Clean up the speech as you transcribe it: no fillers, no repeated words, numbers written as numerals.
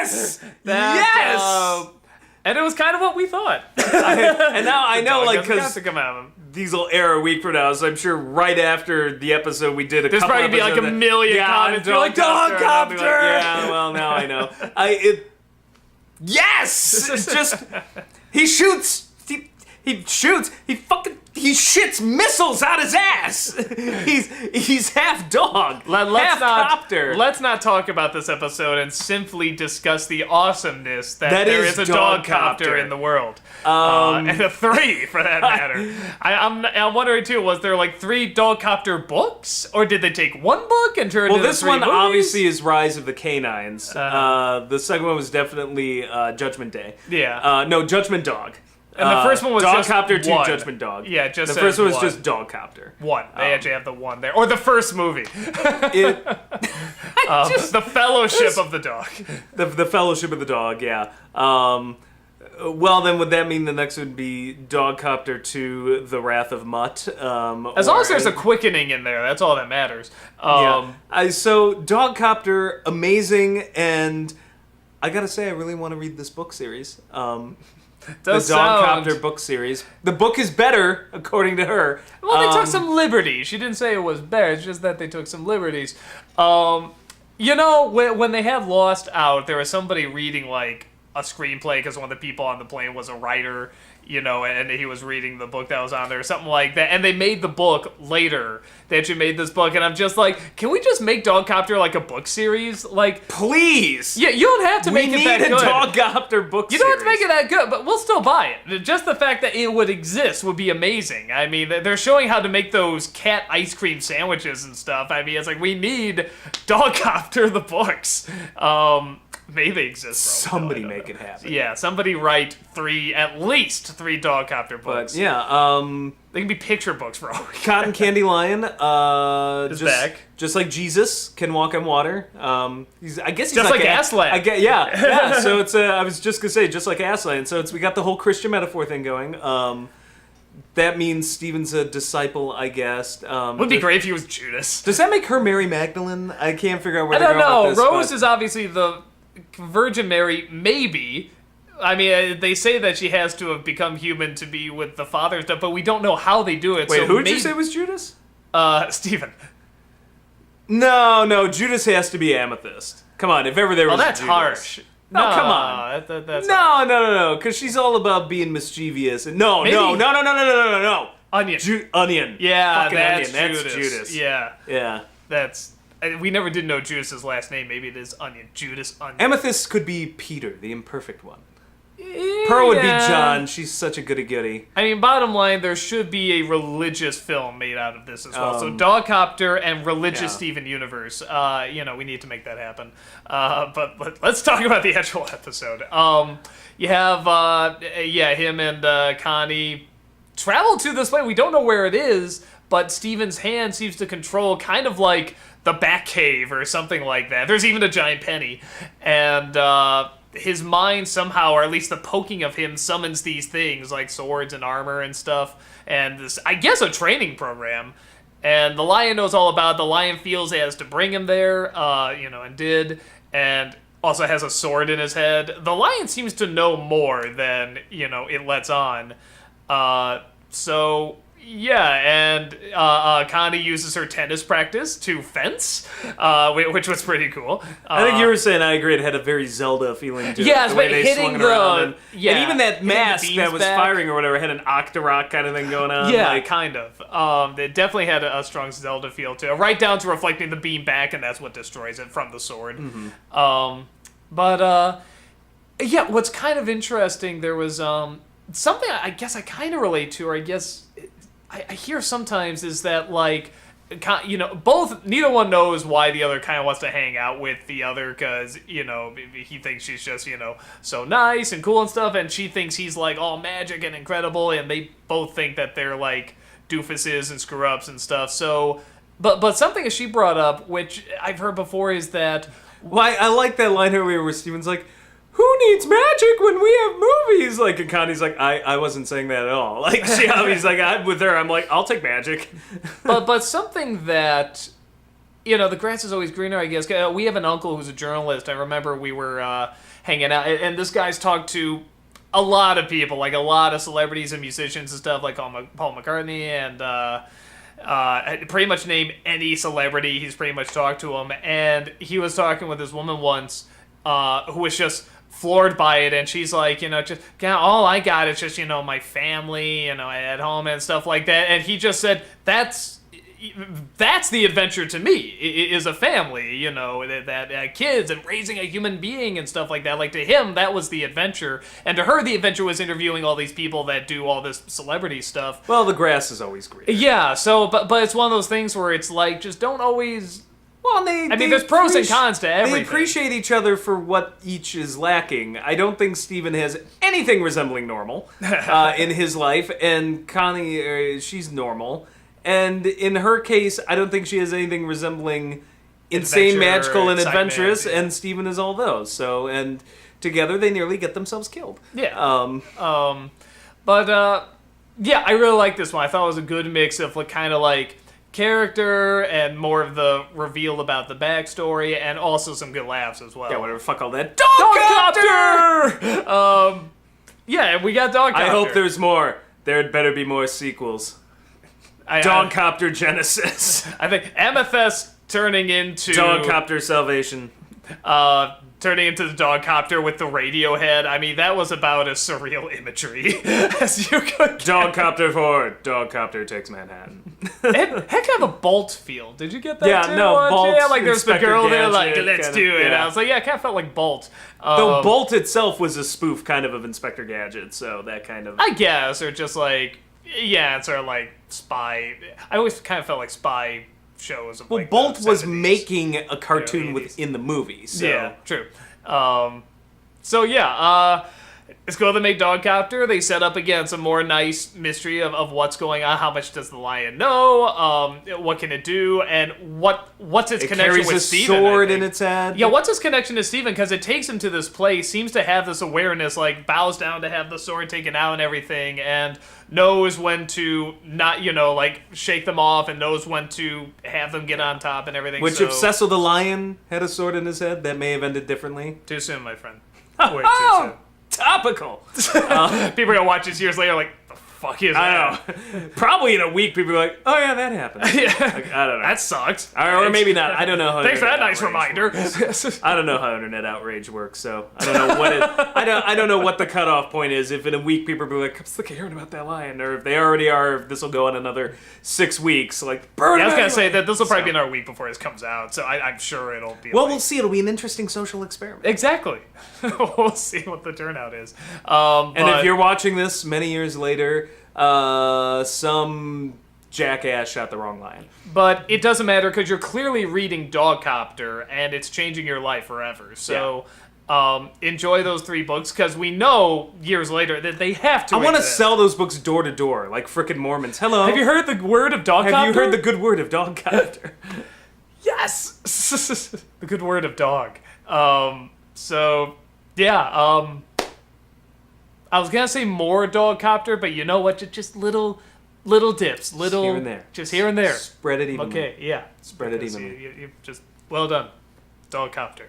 Yes! Yes! And it was kind of what we thought. And now I know, like, because to come out of him. these will air a week from now, so I'm sure right after the episode we did There's probably be like a million comments. You're like, Dogcopter! Like, Yeah, well, now I know. Yes! It's just, he shoots, he shits missiles out his ass! He's half dog, half copter. Let's not talk about this episode and simply discuss the awesomeness that there is a Dogcopter in the world. And a 3, for that matter. I'm wondering, too, was there like 3 Dogcopter books? Or did they take one book and turn it into 3 this one movies? obviously is Rise of the Canines. The second one was definitely Judgment Day. Yeah. No, Judgment Dog. And the first one was Dogcopter just 2 one. Judgment Dog. Yeah, just the first one was one. just Dogcopter. One. They actually have the one there. Or the first movie. It, The Fellowship of the Dog. the Fellowship of the Dog, yeah. Well, then would that mean the next would be Dogcopter 2, The Wrath of Mutt? As long as there's a quickening in there, that's all that matters. So Dogcopter, amazing, and I gotta say, I really want to read this book series. The Dogcopter book series. The book is better, according to her. Well, they took some liberties. She didn't say it was better, it's just that they took some liberties. You know, when they have Lost out, there was somebody reading, like, a screenplay because one of the people on the plane was a writer, you know, and he was reading the book that was on there, or something like that. And they made the book later. They actually made this book, and I'm just like, can we just make Dogcopter like a book series? Like, please! Yeah, you don't have to make it that good. We need a Dogcopter book series. You don't have to make it that good, but we'll still buy it. Just the fact that it would exist would be amazing. I mean, they're showing how to make those cat ice cream sandwiches and stuff. I mean, it's like, we need Dogcopter the books. Maybe they exist. Somebody make it happen. Yeah, somebody write at least 3 Dogcopter books. But yeah, they can be picture books for all we care. Cotton Candy Lion, is back. Just like Jesus can walk on water. I guess he's just like Aslan. Yeah. So it's I was just gonna say just like Aslan. So we got the whole Christian metaphor thing going. That means Stephen's a disciple, I guess. Would be great if he was Judas. Does that make her Mary Magdalene? I can't figure out where I they're don't going know. with this. Rose is obviously the Virgin Mary, maybe. I mean, they say that she has to have become human to be with the Father and stuff, but we don't know how they do it. Wait, so who did you say was Judas? Stephen. No, Judas has to be Amethyst. Come on, if ever there was that's Judas. harsh. No, come on. That's No, because she's all about being mischievous. And no. Onion. Onion. Yeah, Fucking that's Onion. That's Judas. Judas. Yeah. That's... We never did know Judas's last name. Maybe it is Onion. Judas Onion. Amethyst could be Peter, the imperfect one. Pearl would be John. She's such a goody-goody. I mean, bottom line, there should be a religious film made out of this as well. So Dogcopter and religious Steven universe. We need to make that happen. But let's talk about the actual episode. You have, him and Connie travel to this place. We don't know where it is, but Steven's hand seems to control kind of like the Batcave or something like that. There's even a giant penny. And his mind somehow, or at least the poking of him, summons these things like swords and armor and stuff. And this, I guess, a training program. And the Lion knows all about it. The Lion feels he has to bring him there, and did. And also has a sword in his head. The Lion seems to know more than, it lets on. And Connie uses her tennis practice to fence, which was pretty cool. I think you were saying, I agree, it had a very Zelda feeling to it. Yes, the way but they hitting swung it around. And even that hitting mask the that was beams back. firing or whatever had an Octorok kind of thing going on. Yeah, kind of. It definitely had a strong Zelda feel to it, right down to reflecting the beam back, and that's what destroys it from the sword. Mm-hmm. What's kind of interesting, there was something I guess I kind of relate to, or I guess I hear sometimes, is that, like, neither one knows why the other kind of wants to hang out with the other, because, he thinks she's just, so nice and cool and stuff, and she thinks he's, like, all magic and incredible, and they both think that they're, like, doofuses and screw-ups and stuff, so... But something that she brought up, which I've heard before, is that... Well, I like that line earlier where Steven's like, who needs magic when we have movies? Like, and Connie's like, I wasn't saying that at all. Like, he's like, I'm with her. I'm like, I'll take magic. but something that the grass is always greener, I guess. We have an uncle who's a journalist. I remember we were hanging out, and this guy's talked to a lot of people, like a lot of celebrities and musicians and stuff, like Paul McCartney, and pretty much name any celebrity, he's pretty much talked to him. And he was talking with this woman once who was just floored by it, and she's like, just, all I got is just, my family, at home and stuff like that. And he just said, that's the adventure to me, is a family, that kids and raising a human being and stuff like that. Like, to him, that was the adventure. And to her, the adventure was interviewing all these people that do all this celebrity stuff. Well, the grass is always green. Yeah, so, but it's one of those things where it's like, just don't always... Well, there's pros and cons to everything. They appreciate each other for what each is lacking. I don't think Steven has anything resembling normal in his life, and Connie, she's normal. And in her case, I don't think she has anything resembling insane, magical, and adventurous, and Steven is all those. So, and together they nearly get themselves killed. Yeah. Yeah, I really like this one. I thought it was a good mix of kind of like character and more of the reveal about the backstory, and also some good laughs as well. Yeah, whatever, fuck all that. Dogcopter! Yeah, we got Dogcopter. I hope there's more. There'd better be more sequels. Dogcopter Genesis. I think Amethyst turning into... Dogcopter Salvation. Turning into the Dogcopter with the Radiohead. I mean, that was about as surreal imagery as you could get. Dogcopter 4. Dogcopter takes Manhattan. It heck of a Bolt feel. Did you get that Yeah, too? no, Bolt. Yeah, like there's the girl there like, Gadget, let's do it. Yeah. I was like, yeah, it kind of felt like Bolt. Though Bolt itself was a spoof kind of Inspector Gadget, so that kind of... I guess, or just like, yeah, it's sort of like spy. I always kind of felt like spy shows of well, like Bolt the was 70s. making a cartoon within the movie, so... Yeah, true. Let's go to the make Dogcopter. They set up again some more nice mystery of what's going on. How much does the lion know? What can it do? And what's its connection with Steven? It carries a sword in its head. Yeah, what's its connection to Steven? Because it takes him to this place, seems to have this awareness, like bows down to have the sword taken out and everything, and knows when to not, like shake them off, and knows when to have them get on top and everything. Which, if Cecil the lion had a sword in his head, that may have ended differently. Too soon, my friend. Way too soon. Topical. People are gonna watch this years later like, the fuck is that? I know. Probably in a week, people are like, oh yeah, that happened. Yeah. Like, I don't know. That sucked. Or maybe not. I don't know how. Thanks for that nice outrage reminder. works. I don't know how internet outrage works, so I don't know what I don't know what the cutoff point is. If in a week people will be like, I'm sick of hearing about that lion, or if they already are, if this will go on another 6 weeks, like burn. Yeah, I was gonna say that this will probably be another week before this comes out, so I'm sure it'll be. Well, we'll see. It'll be an interesting social experiment. Exactly. We'll see what the turnout is. And if you're watching this many years later, some jackass shot the wrong lion. But it doesn't matter because you're clearly reading Dogcopter, and it's changing your life forever. So. Yeah. Enjoy those 3 books, because we know years later that they have to I want to exist. sell those books door to door, like frickin' Mormons. Hello. Have you heard the word of Dogcopter? Have you heard the good word of Dogcopter? Yes! The good word of dog. I was gonna say more Dogcopter, but you know what? Just little dips. Little, here and there. Just here and there. Spread it evenly. Okay, yeah. Spread it evenly. You just, well done. Dogcopter.